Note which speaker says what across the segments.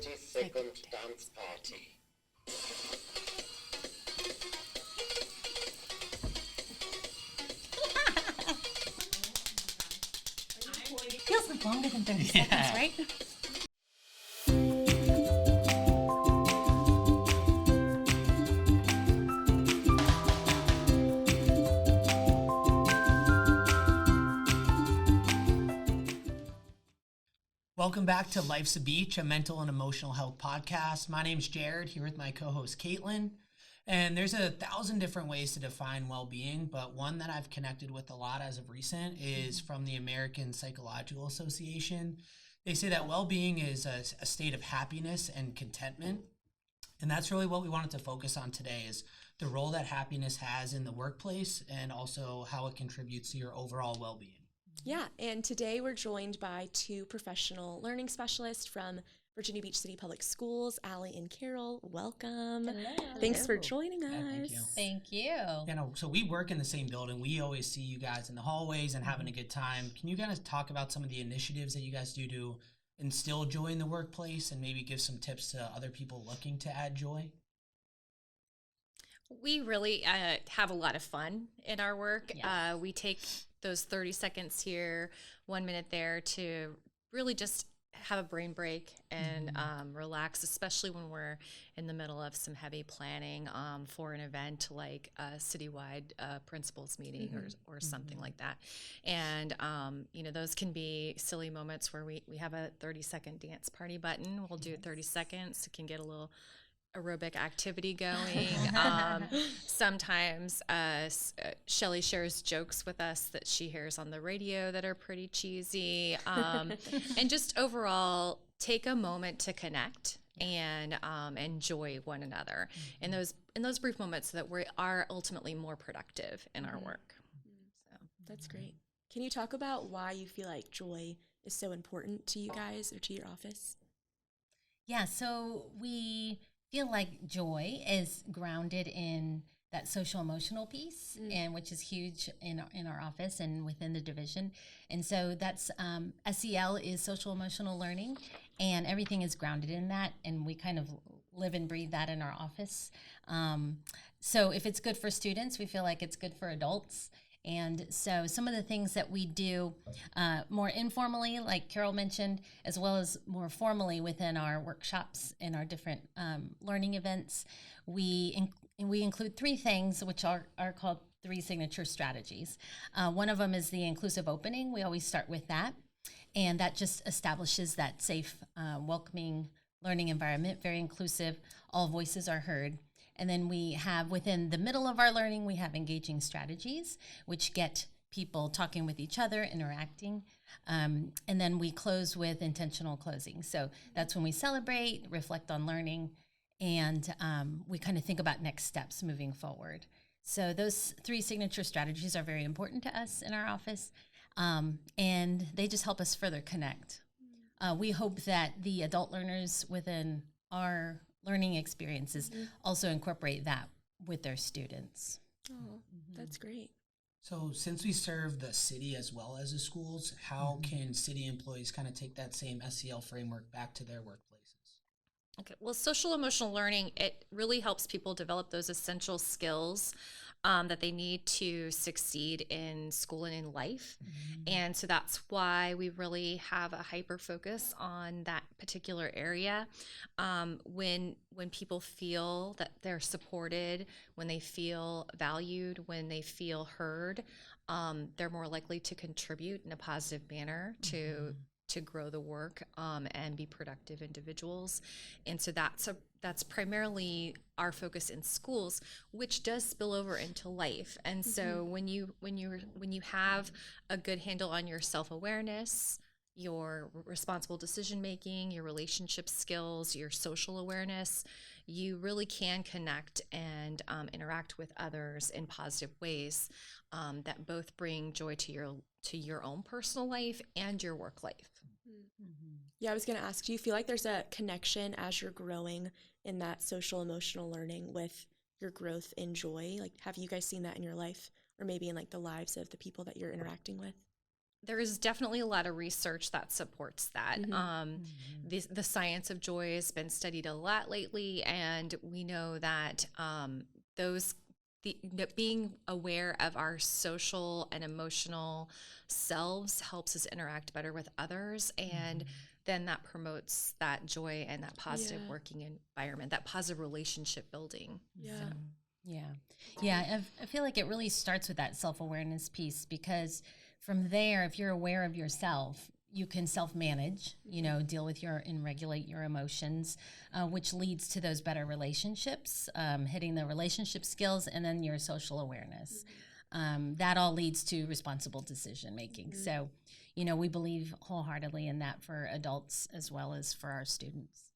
Speaker 1: 30-second dance party.
Speaker 2: Feels like longer than 30 seconds, right?
Speaker 3: Welcome back to Life's a Beach, a mental and emotional health podcast. My name's Jared, here with my co-host Caitlyn. And there's 1,000 different ways to define well-being, but one that I've connected with a lot as of recent is from the American Psychological Association. They say that well-being is a state of happiness and contentment. And that's really what we wanted to focus on today, is the role that happiness has in the workplace and also how it contributes to your overall well-being.
Speaker 4: Yeah, and today we're joined by two professional learning specialists from Virginia Beach City Public Schools, Alli and Karol. Welcome.
Speaker 2: Hello.
Speaker 4: Thanks for joining us.
Speaker 3: Yeah, thank you.
Speaker 2: Thank you.
Speaker 3: So we work in the same building. We always see you guys in the hallways and having a good time. Can you guys talk about some of the initiatives that you guys do to instill joy in the workplace and maybe give some tips to other people looking to add joy?
Speaker 5: We really have a lot of fun in our work.
Speaker 2: Yes.
Speaker 5: We take those 30 seconds here, 1 minute there to really just have a brain break and relax, especially when we're in the middle of some heavy planning for an event like a citywide principals meeting or something like that. And, those can be silly moments where we have a 30-second dance party button. We'll do 30 seconds. It can get a little aerobic activity going. Sometimes Shelly shares jokes with us that she hears on the radio that are pretty cheesy. And just overall, take a moment to connect and enjoy one another in those brief moments so that we are ultimately more productive in our work. So
Speaker 4: That's great. Can you talk about why you feel like joy is so important to you guys or to your office?
Speaker 2: Yeah, so we feel like joy is grounded in that social emotional piece, and which is huge in our office and within the division. And so that's SEL is social emotional learning, and everything is grounded in that, and we kind of live and breathe that in our office. So if it's good for students, we feel like it's good for adults. And so some of the things that we do more informally, like Karol mentioned, as well as more formally within our workshops and our different learning events, we include three things, which are called 3 signature strategies. One of them is the inclusive opening. We always start with that. And that just establishes that safe, welcoming learning environment, very inclusive, all voices are heard. And then we have, within the middle of our learning, we have engaging strategies, which get people talking with each other, interacting. And then we close with intentional closing. So that's when we celebrate, reflect on learning, and we kind of think about next steps moving forward. So those 3 signature strategies are very important to us in our office, and they just help us further connect. We hope that the adult learners within our learning experiences also incorporate that with their students.
Speaker 4: Oh, that's great.
Speaker 3: So since we serve the city as well as the schools, how can city employees kind of take that same SEL framework back to their workplaces?
Speaker 5: Okay, well, social emotional learning, it really helps people develop those essential skills that they need to succeed in school and in life. And so that's why we really have a hyper focus on that particular area. When people feel that they're supported, when they feel valued, when they feel heard, they're more likely to contribute in a positive manner to grow the work and be productive individuals. And so that's primarily our focus in schools, which does spill over into life. And so when you have a good handle on your self-awareness, your responsible decision making, your relationship skills, your social awareness, you really can connect and interact with others in positive ways that both bring joy to your own personal life and your work life.
Speaker 4: Yeah, I was going to ask, do you feel like there's a connection as you're growing in that social emotional learning with your growth in joy? Like, have you guys seen that in your life or maybe in like the lives of the people that you're interacting with?
Speaker 5: there is definitely a lot of research that supports that. The science of joy has been studied a lot lately, and we know that being aware of our social and emotional selves helps us interact better with others, and then that promotes that joy and that positive working environment, that positive relationship building.
Speaker 4: Yeah.
Speaker 2: I feel like it really starts with that self-awareness piece, because from there, if you're aware of yourself, you can self-manage, deal with and regulate your emotions, which leads to those better relationships, hitting the relationship skills, and then your social awareness. That all leads to responsible decision making. So, we believe wholeheartedly in that for adults as well as for our students.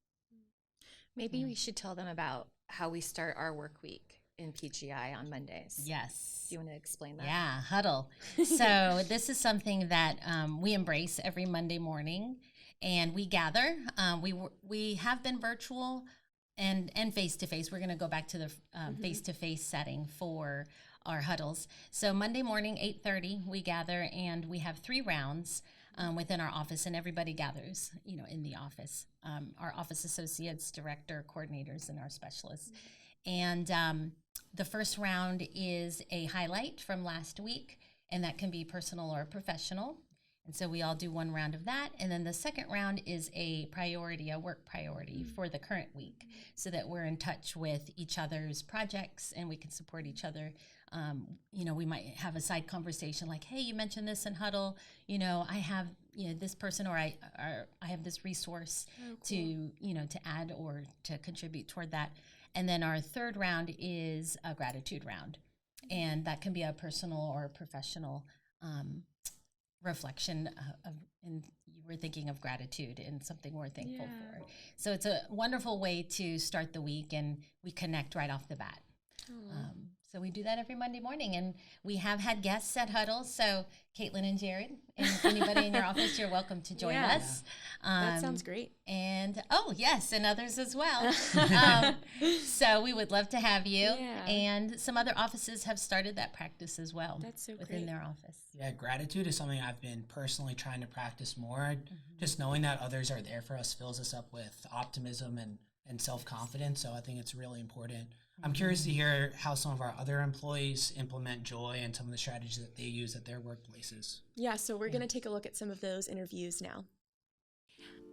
Speaker 5: Maybe we should tell them about how we start our work week in PGI on Mondays.
Speaker 2: Yes.
Speaker 5: Do you want to explain that?
Speaker 2: Yeah, huddle. So this is something that we embrace every Monday morning, and we gather. We have been virtual and face-to-face. We're going to go back to the face-to-face setting for our huddles. So Monday morning, 8:30, we gather, and we have 3 rounds within our office, and everybody gathers, in the office. Our office associates, director, coordinators, and our specialists. And the first round is a highlight from last week, and that can be personal or professional. And so we all do one round of that. And then the second round is a work priority for the current week, so that we're in touch with each other's projects and we can support each other. We might have a side conversation like, hey, you mentioned this in huddle, I have, this person, or I have this resource to add or to contribute toward that. And then our third round is a gratitude round. And that can be a personal or professional reflection and you were thinking of gratitude and something we're thankful for. So it's a wonderful way to start the week, and we connect right off the bat. So we do that every Monday morning, and we have had guests at huddles. So Caitlyn and Jared, and anybody in your office, you're welcome to join us.
Speaker 4: That sounds great.
Speaker 2: And and others as well. So we would love to have you.
Speaker 4: Yeah.
Speaker 2: And some other offices have started that practice as well.
Speaker 4: That's so
Speaker 2: within
Speaker 4: great.
Speaker 2: their office.
Speaker 3: Yeah, gratitude is something I've been personally trying to practice more. Just knowing that others are there for us fills us up with optimism and self-confidence. So I think it's really important. I'm curious to hear how some of our other employees implement joy and some of the strategies that they use at their workplaces.
Speaker 4: Yeah, so we're going to take a look at some of those interviews now.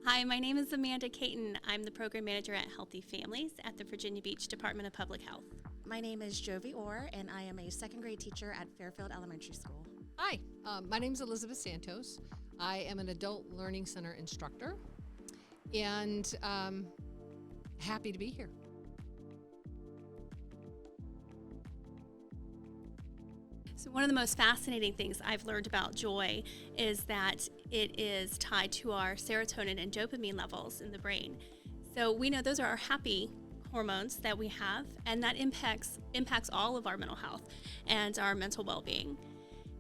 Speaker 6: Hi, my name is Amanda Caton. I'm the program manager at Healthy Families at the Virginia Beach Department of Public Health.
Speaker 7: My name is Jovi Orr, and I am a second grade teacher at Fairfield Elementary School.
Speaker 8: Hi, my name is Elizabeth Santos. I am an adult learning center instructor, and happy to be here.
Speaker 6: So one of the most fascinating things I've learned about joy is that it is tied to our serotonin and dopamine levels in the brain. So we know those are our happy hormones that we have, and that impacts all of our mental health and our mental well-being.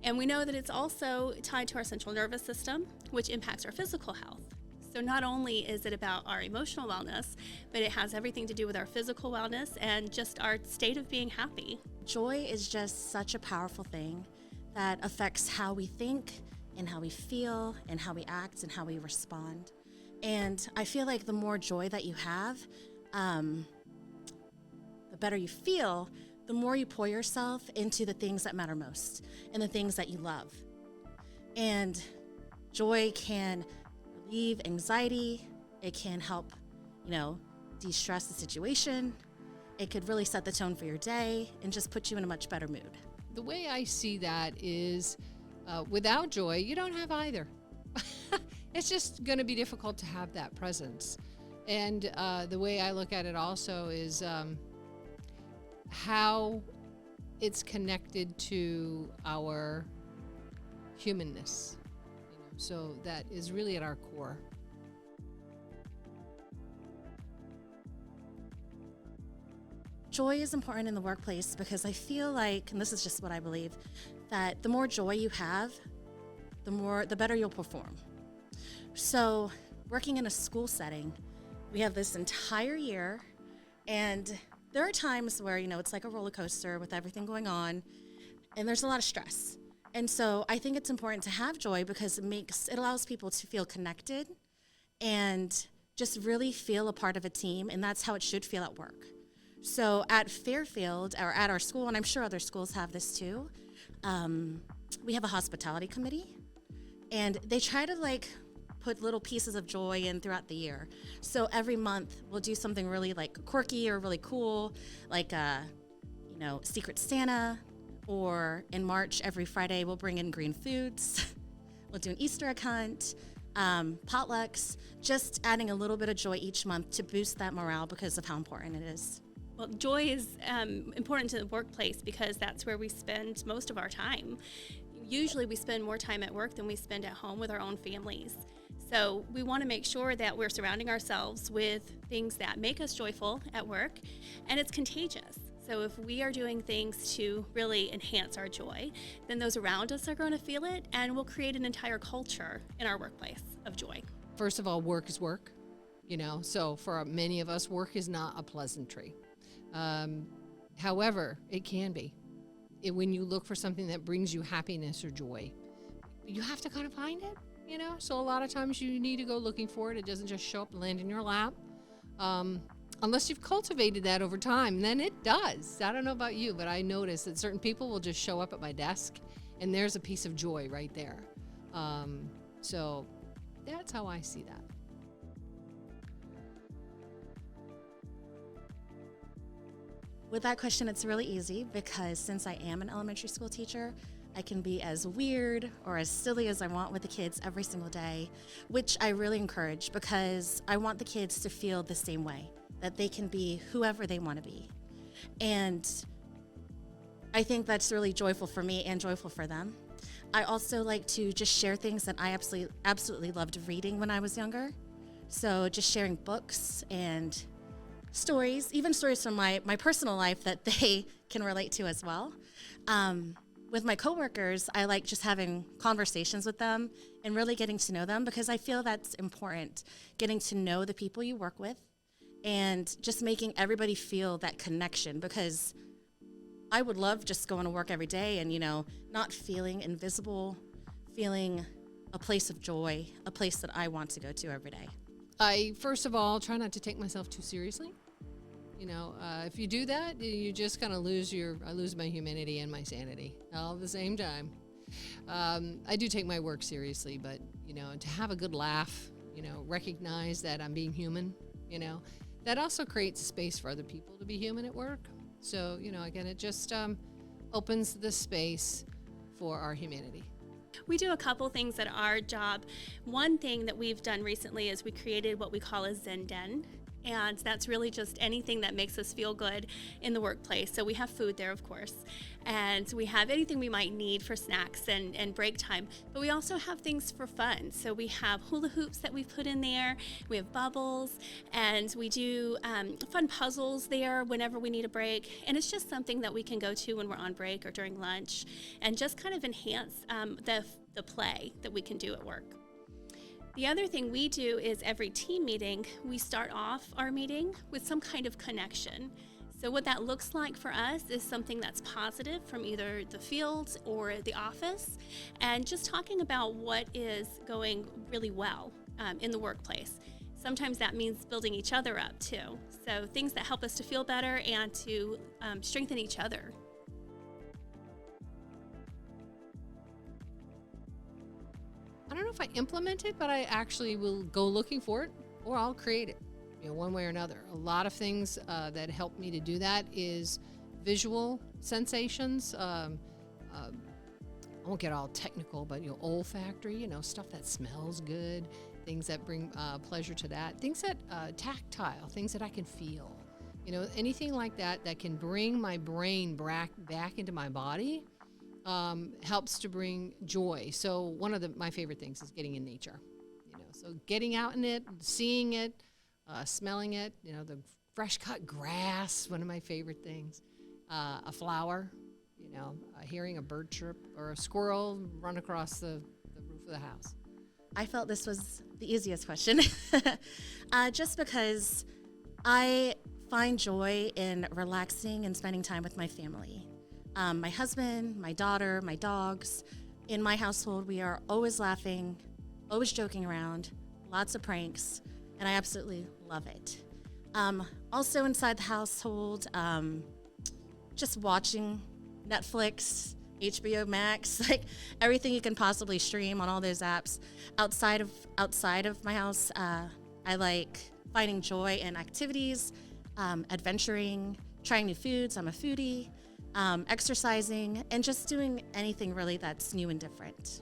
Speaker 6: And we know that it's also tied to our central nervous system, which impacts our physical health. So not only is it about our emotional wellness, but it has everything to do with our physical wellness and just our state of being happy.
Speaker 7: Joy is just such a powerful thing that affects how we think and how we feel and how we act and how we respond. And I feel like the more joy that you have, the better you feel, the more you pour yourself into the things that matter most and the things that you love. And joy can relieve anxiety. It can help, de-stress the situation. It could really set the tone for your day and just put you in a much better mood.
Speaker 8: The way I see that is without joy, you don't have either. It's just going to be difficult to have that presence. And the way I look at it also is how it's connected to our humanness. So that is really at our core.
Speaker 7: Joy is important in the workplace because I feel like, and this is just what I believe, that the more joy you have, the better you'll perform. So working in a school setting, we have this entire year, and there are times where, it's like a roller coaster with everything going on, and there's a lot of stress. And so I think it's important to have joy because it allows people to feel connected and just really feel a part of a team, and that's how it should feel at work. So at Fairfield, or at our school, and I'm sure other schools have this too, we have a hospitality committee, and they try to put little pieces of joy in throughout the year. So every month we'll do something really quirky or really cool, Secret Santa, or in March, every Friday we'll bring in green foods. We'll do an Easter egg hunt, potlucks, just adding a little bit of joy each month to boost that morale because of how important it is.
Speaker 6: Well, joy is important to the workplace because that's where we spend most of our time. Usually we spend more time at work than we spend at home with our own families. So we want to make sure that we're surrounding ourselves with things that make us joyful at work, and it's contagious. So if we are doing things to really enhance our joy, then those around us are going to feel it, and we'll create an entire culture in our workplace of joy.
Speaker 8: First of all, work is work, so for many of us, work is not a pleasantry. However, it can be. When you look for something that brings you happiness or joy, you have to kind of find it, So a lot of times you need to go looking for it. It doesn't just show up and land in your lap. Unless you've cultivated that over time, then it does. I don't know about you, but I notice that certain people will just show up at my desk and there's a piece of joy right there. So that's how I see that.
Speaker 7: With that question, it's really easy because since I am an elementary school teacher, I can be as weird or as silly as I want with the kids every single day, which I really encourage because I want the kids to feel the same way, that they can be whoever they want to be. And I think that's really joyful for me and joyful for them. I also like to just share things that I absolutely loved reading when I was younger. So just sharing books and stories, even stories from my personal life that they can relate to as well. With my coworkers, I like just having conversations with them and really getting to know them because I feel that's important, getting to know the people you work with and just making everybody feel that connection because I would love just going to work every day and, not feeling invisible, feeling a place of joy, a place that I want to go to every day.
Speaker 8: I, first of all, try not to take myself too seriously. If you do that, you just kind of I lose my humanity and my sanity all at the same time. I do take my work seriously, but, to have a good laugh, recognize that I'm being human, that also creates a space for other people to be human at work. So, again, it just opens the space for our humanity.
Speaker 6: We do a couple things at our job. One thing that we've done recently is we created what we call a Zen Den. And that's really just anything that makes us feel good in the workplace. So we have food there, of course, and we have anything we might need for snacks and break time. But we also have things for fun. So we have hula hoops that we put in there. We have bubbles, and we do fun puzzles there whenever we need a break. And it's just something that we can go to when we're on break or during lunch, and just kind of enhance the play that we can do at work. The other thing we do is every team meeting, we start off our meeting with some kind of connection. So what that looks like for us is something that's positive from either the field or the office, and just talking about what is going really well in the workplace. Sometimes that means building each other up too. So things that help us to feel better and to strengthen each other.
Speaker 8: I don't know if I implement it, but I actually will go looking for it or I'll create it, one way or another. A lot of things that help me to do that is visual sensations. I won't get all technical, but olfactory, stuff that smells good, things that bring pleasure to that, things that tactile, things that I can feel, anything like that can bring my brain back into my body. Helps to bring joy. So one of my favorite things is getting in nature, so getting out in it, seeing it, smelling it, the fresh cut grass, one of my favorite things, a flower, hearing a bird chirp or a squirrel run across the roof of the house.
Speaker 7: I felt this was the easiest question just because I find joy in relaxing and spending time with my family. My husband, my daughter, my dogs. In my household, we are always laughing, always joking around, lots of pranks, and I absolutely love it. Also inside the household, just watching Netflix, HBO Max, like everything you can possibly stream on all those apps. Outside of my house, I like finding joy in activities, adventuring, trying new foods. I'm a foodie. Exercising, and just doing anything really that's new and different.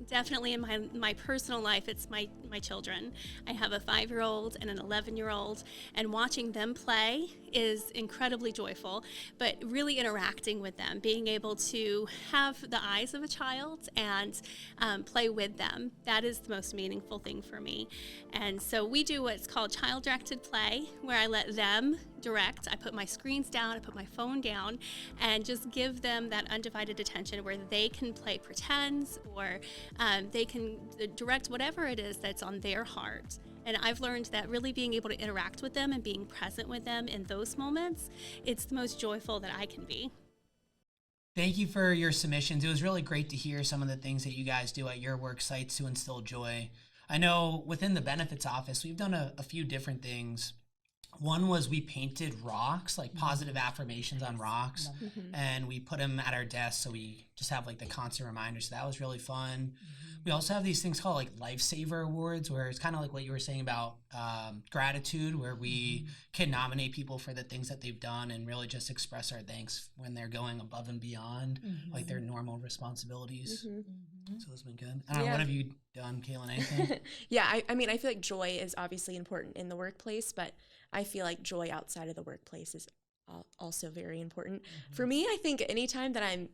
Speaker 6: Definitely in my personal life, it's my children. I have a 5-year-old and an 11-year-old, and watching them play is incredibly joyful, but really interacting with them, being able to have the eyes of a child and play with them, that is the most meaningful thing for me. And so we do what's called child-directed play, where I let them direct. I put my screens down, I put my phone down, and just give them that undivided attention where they can play pretends, or they can direct whatever it is that's on their heart. And I've learned that really being able to interact with them and being present with them in those moments, it's the most joyful that I can be.
Speaker 3: Thank you for your submissions. It was really great to hear some of the things that you guys do at your work sites to instill joy. I know within the benefits office, we've done a few different things. One was we painted rocks, like positive affirmations on rocks, and we put them at our desk so we just have like the constant reminder. So that was really fun. We also have these things called like Lifesaver Awards, where it's kind of like what you were saying about gratitude, where we can nominate people for the things that they've done and really just express our thanks when they're going above and beyond like their normal responsibilities. So it's been good. I don't know, what have you done, Caitlyn? Anything?
Speaker 4: Yeah, I mean, I feel like joy is obviously important in the workplace, but I feel like joy outside of the workplace is also very important. For me, I think anytime that I'm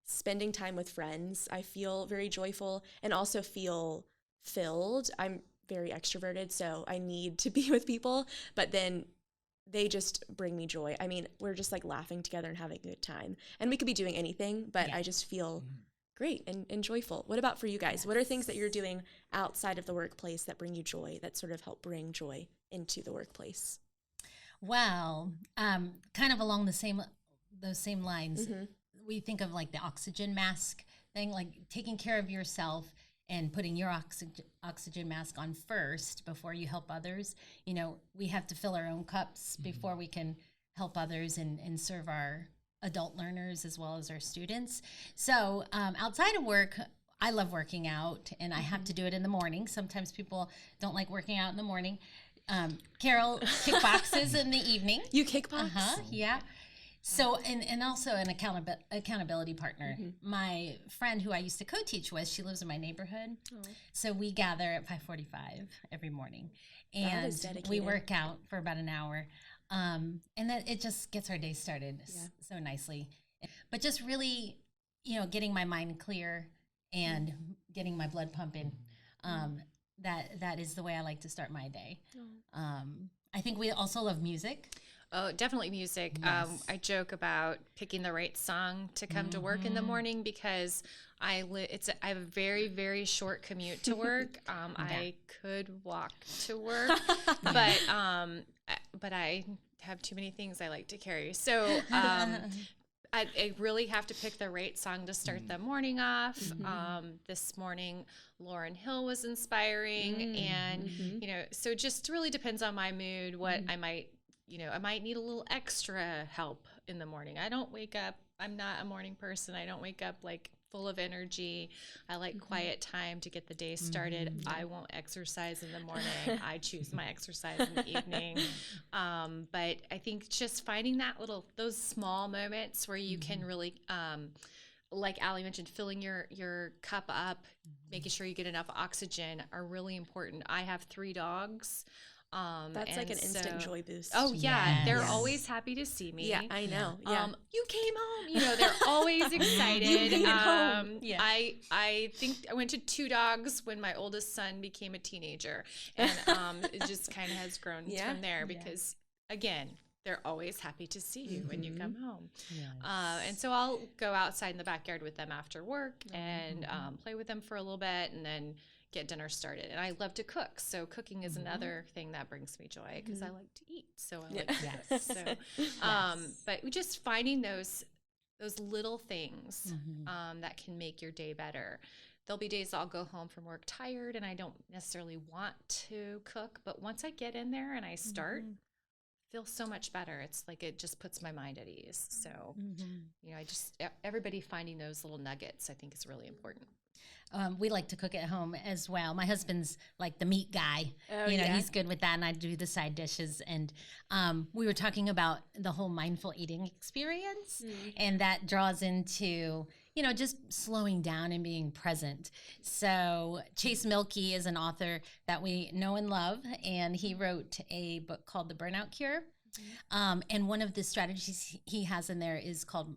Speaker 4: spending time with friends, I feel very joyful and also feel filled. I'm very extroverted, so I need to be with people, but then they just bring me joy. I mean, we're just like laughing together and having a good time. And we could be doing anything, but I just feel great and joyful. What about for you guys? What are things that you're doing outside of the workplace that bring you joy, that sort of help bring joy into the workplace?
Speaker 2: Well, kind of along those same lines, we think of like the oxygen mask thing, like taking care of yourself and putting your oxygen mask on first before you help others. You know, we have to fill our own cups before we can help others and serve our adult learners as well as our students. So outside of work, I love working out, and I have to do it in the morning. Sometimes people don't like working out in the morning. Karol kickboxes in the evening.
Speaker 4: You kickbox?
Speaker 2: Yeah. So, and also an accountability partner. My friend who I used to co-teach with, she lives in my neighborhood. So we gather at 5:45 every morning, and we work out for about an hour. And that it just gets our day started so nicely. But just really, getting my mind clear and getting my blood pumping. That is the way I like to start my day. I think we also love music.
Speaker 5: Oh, definitely music.
Speaker 2: Yes.
Speaker 5: I joke about picking the right song to come to work in the morning because I have a very, very short commute to work. I could walk to work, but I have too many things I like to carry. So I really have to pick the right song to start the morning off. This morning, Lauryn Hill was inspiring, and so it just really depends on my mood. What I might need a little extra help in the morning. I don't wake up. I'm not a morning person. I don't wake up like full of energy. I like quiet time to get the day started. I won't exercise in the morning. I choose my exercise in the evening. But I think just finding those small moments where you can really, like Alli mentioned, filling your cup up, making sure you get enough oxygen are really important. I have 3 dogs.
Speaker 4: That's like an instant joy boost.
Speaker 5: Oh yeah, they're
Speaker 2: Yes.
Speaker 5: always happy to see me.
Speaker 4: Yeah, I know. Yeah.
Speaker 5: You came home. They're always excited.
Speaker 4: You made it home.
Speaker 2: Yeah.
Speaker 5: I think I went to 2 dogs when my oldest son became a teenager, and it just kind of has grown from there because again, they're always happy to see you when you come home. And so I'll go outside in the backyard with them after work and play with them for a little bit, and then get dinner started. And I love to cook, so cooking is another thing that brings me joy because I like to eat. So I like but just finding those those little things that can make your day better. There'll be days I'll go home from work tired and I don't necessarily want to cook, but once I get in there and I start, I feel so much better. It's like it just puts my mind at ease. So, everybody finding those little nuggets, I think, is really important.
Speaker 2: We like to cook at home as well. My husband's like the meat guy. He's good with that, and I do the side dishes. And we were talking about the whole mindful eating experience, and that draws into, just slowing down and being present. So Chase Milkey is an author that we know and love, and he wrote a book called The Burnout Cure. And one of the strategies he has in there is called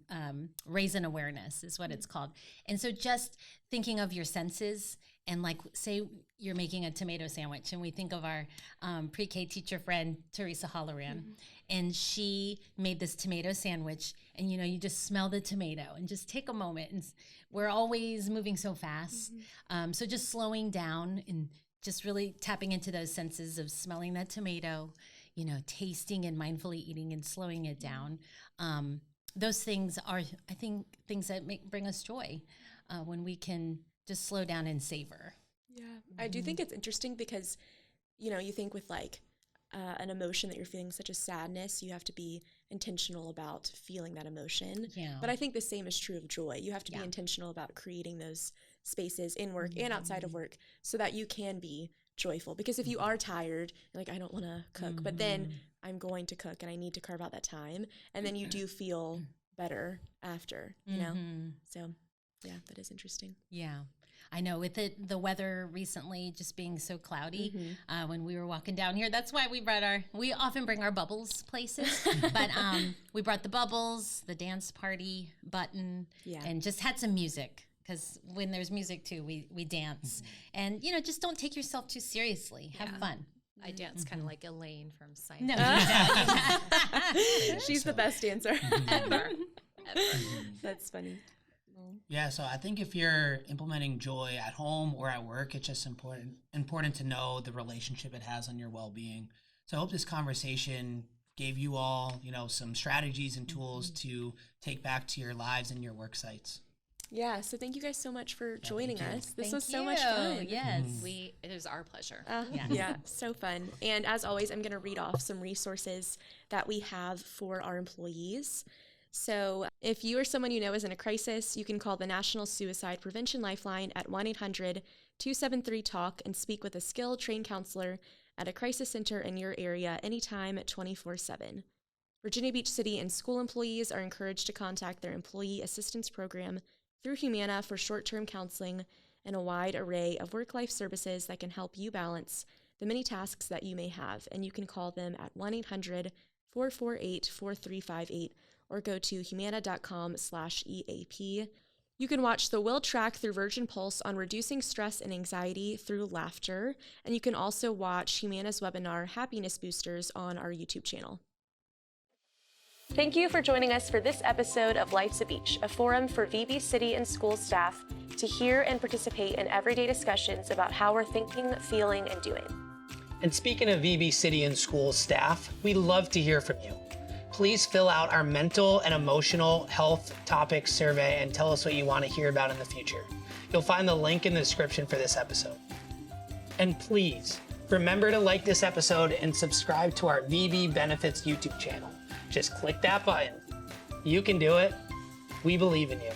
Speaker 2: raise awareness, is what it's called. And so just thinking of your senses, and like, say you're making a tomato sandwich, and we think of our pre-K teacher friend, Teresa Holloran, and she made this tomato sandwich, and you just smell the tomato and just take a moment. And we're always moving so fast. So just slowing down and just really tapping into those senses of smelling that tomato, tasting and mindfully eating and slowing it down. Those things are, I think, things that bring us joy when we can just slow down and savor.
Speaker 4: Yeah, I do think it's interesting because, you think with like an emotion that you're feeling, such as sadness, you have to be intentional about feeling that emotion.
Speaker 2: Yeah.
Speaker 4: But I think the same is true of joy. You have to be intentional about creating those spaces in work and outside of work so that you can be joyful. Because if you are tired, like, I don't want to cook, but then I'm going to cook and I need to carve out that time, and then you do feel better after, So yeah, that is interesting.
Speaker 2: Yeah. I know with the weather recently just being so cloudy, when we were walking down here, that's why we often bring our bubbles places, but we brought the bubbles, the dance party button, and just had some music. Because when there's music too, we dance. And, just don't take yourself too seriously. Have fun.
Speaker 5: I dance kind of like Elaine from Seinfeld.
Speaker 2: No, exactly.
Speaker 4: She's the best dancer ever. That's funny.
Speaker 3: Yeah, so I think if you're implementing joy at home or at work, it's just important to know the relationship it has on your well-being. So I hope this conversation gave you all, some strategies and tools to take back to your lives and your work sites.
Speaker 4: Yeah, so thank you guys so much for joining us. This
Speaker 2: Thank
Speaker 4: was so
Speaker 2: you.
Speaker 4: much fun.
Speaker 2: Yes.
Speaker 5: It is our pleasure.
Speaker 4: Yeah, so fun. And as always, I'm going to read off some resources that we have for our employees. So if you or someone you know is in a crisis, you can call the National Suicide Prevention Lifeline at 1-800-273-TALK and speak with a skilled, trained counselor at a crisis center in your area anytime at 24/7. Virginia Beach City and school employees are encouraged to contact their Employee Assistance Program through Humana for short-term counseling and a wide array of work-life services that can help you balance the many tasks that you may have. And you can call them at 1-800-448-4358 or go to humana.com/EAP. You can watch the Will track through Virgin Pulse on reducing stress and anxiety through laughter. And you can also watch Humana's webinar, Happiness Boosters, on our YouTube channel. Thank you for joining us for this episode of Life's a Beach, a forum for VB City and school staff to hear and participate in everyday discussions about how we're thinking, feeling, and doing.
Speaker 3: And speaking of VB City and school staff, we love to hear from you. Please fill out our mental and emotional health topics survey and tell us what you want to hear about in the future. You'll find the link in the description for this episode. And please, remember to like this episode and subscribe to our VB Benefits YouTube channel. Just click that button. You can do it. We believe in you.